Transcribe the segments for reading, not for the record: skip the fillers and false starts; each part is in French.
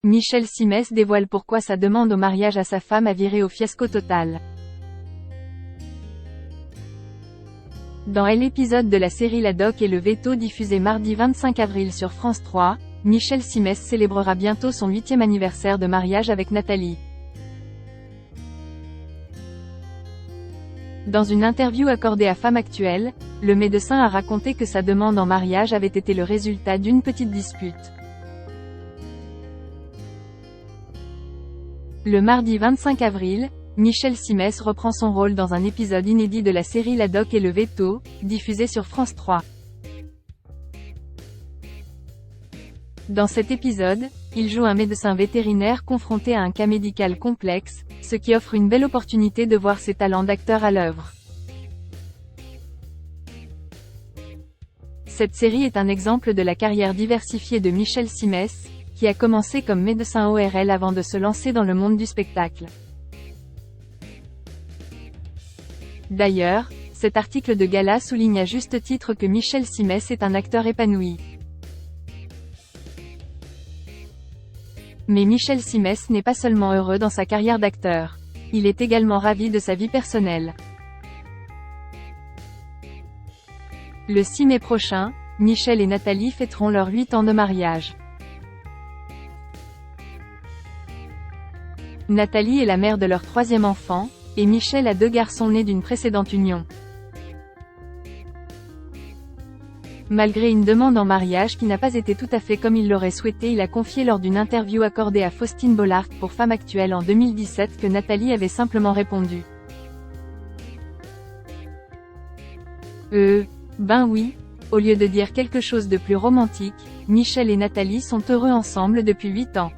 Michel Simès dévoile pourquoi sa demande au mariage à sa femme a viré au fiasco total. Dans l'épisode de la série La Doc et le Veto diffusé mardi 25 avril sur France 3, Michel Simès célébrera bientôt son 8e anniversaire de mariage avec Nathalie. Dans une interview accordée à Femme Actuelle, le médecin a raconté que sa demande en mariage avait été le résultat d'une petite dispute. Le mardi 25 avril, Michel Simès reprend son rôle dans un épisode inédit de la série La Doc et le Veto, diffusée sur France 3. Dans cet épisode, il joue un médecin vétérinaire confronté à un cas médical complexe, ce qui offre une belle opportunité de voir ses talents d'acteur à l'œuvre. Cette série est un exemple de la carrière diversifiée de Michel Simès, qui a commencé comme médecin ORL avant de se lancer dans le monde du spectacle. D'ailleurs, cet article de gala souligne à juste titre que Michel Simès est un acteur épanoui. Mais Michel Simès n'est pas seulement heureux dans sa carrière d'acteur. Il est également ravi de sa vie personnelle. Le 6 mai prochain, Michel et Nathalie fêteront leurs 8 ans de mariage. Nathalie est la mère de leur 3e enfant, et Michel a 2 garçons nés d'une précédente union. Malgré une demande en mariage qui n'a pas été tout à fait comme il l'aurait souhaité, il a confié lors d'une interview accordée à Faustine Bollard pour Femme Actuelle en 2017 que Nathalie avait simplement répondu « Ben oui », au lieu de dire quelque chose de plus romantique. Michel et Nathalie sont heureux ensemble depuis 8 ans.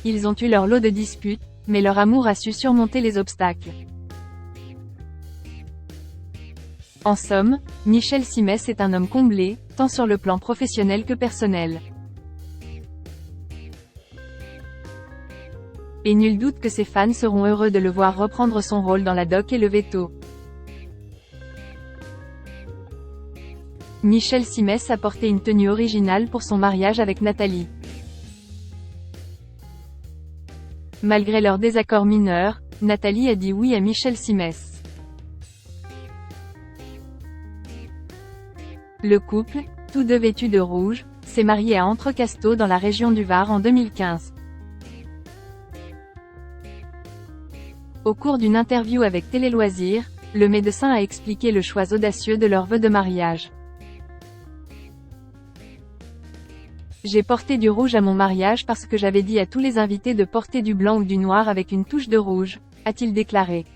Ils ont eu leur lot de disputes, mais leur amour a su surmonter les obstacles. En somme, Michel Simès est un homme comblé, tant sur le plan professionnel que personnel. Et nul doute que ses fans seront heureux de le voir reprendre son rôle dans La Doc et le Veto. Michel Simès a porté une tenue originale pour son mariage avec Nathalie. Malgré leurs désaccords mineurs, Nathalie a dit oui à Michel Simès. Le couple, tous deux vêtus de rouge, s'est marié à Entrecasteaux dans la région du Var en 2015. Au cours d'une interview avec Télé Loisirs, le médecin a expliqué le choix audacieux de leur vœu de mariage. J'ai porté du rouge à mon mariage parce que j'avais dit à tous les invités de porter du blanc ou du noir avec une touche de rouge, a-t-il déclaré.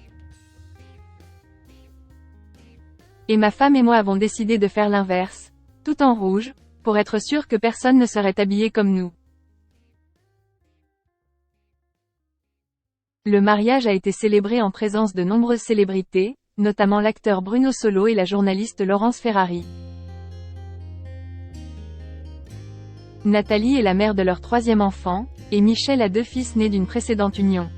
Et ma femme et moi avons décidé de faire l'inverse, tout en rouge, pour être sûr que personne ne serait habillé comme nous. Le mariage a été célébré en présence de nombreuses célébrités, notamment l'acteur Bruno Solo et la journaliste Laurence Ferrari. Nathalie est la mère de leur 3e enfant, et Michel a 2 fils nés d'une précédente union.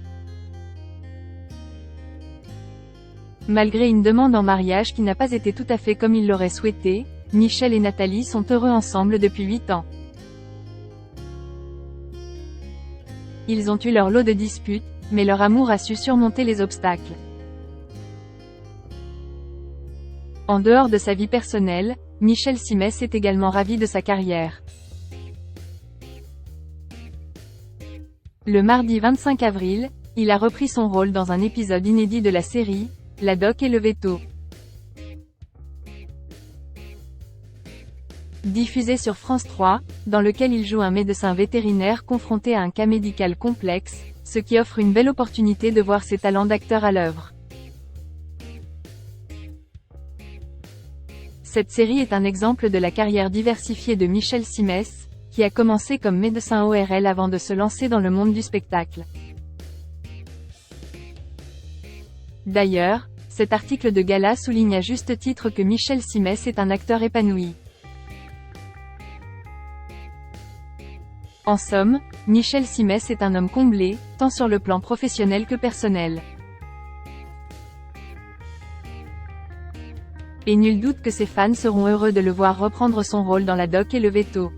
Malgré une demande en mariage qui n'a pas été tout à fait comme il l'aurait souhaité, Michel et Nathalie sont heureux ensemble depuis 8 ans. Ils ont eu leur lot de disputes, mais leur amour a su surmonter les obstacles. En dehors de sa vie personnelle, Michel Simès est également ravi de sa carrière. Le mardi 25 avril, il a repris son rôle dans un épisode inédit de la série, La Doc et le Veto. Diffusé sur France 3, dans lequel il joue un médecin vétérinaire confronté à un cas médical complexe, ce qui offre une belle opportunité de voir ses talents d'acteur à l'œuvre. Cette série est un exemple de la carrière diversifiée de Michel Simès, qui a commencé comme médecin ORL avant de se lancer dans le monde du spectacle. D'ailleurs, cet article de gala souligne à juste titre que Michel Simès est un acteur épanoui. En somme, Michel Simès est un homme comblé, tant sur le plan professionnel que personnel. Et nul doute que ses fans seront heureux de le voir reprendre son rôle dans La Doc et le Veto.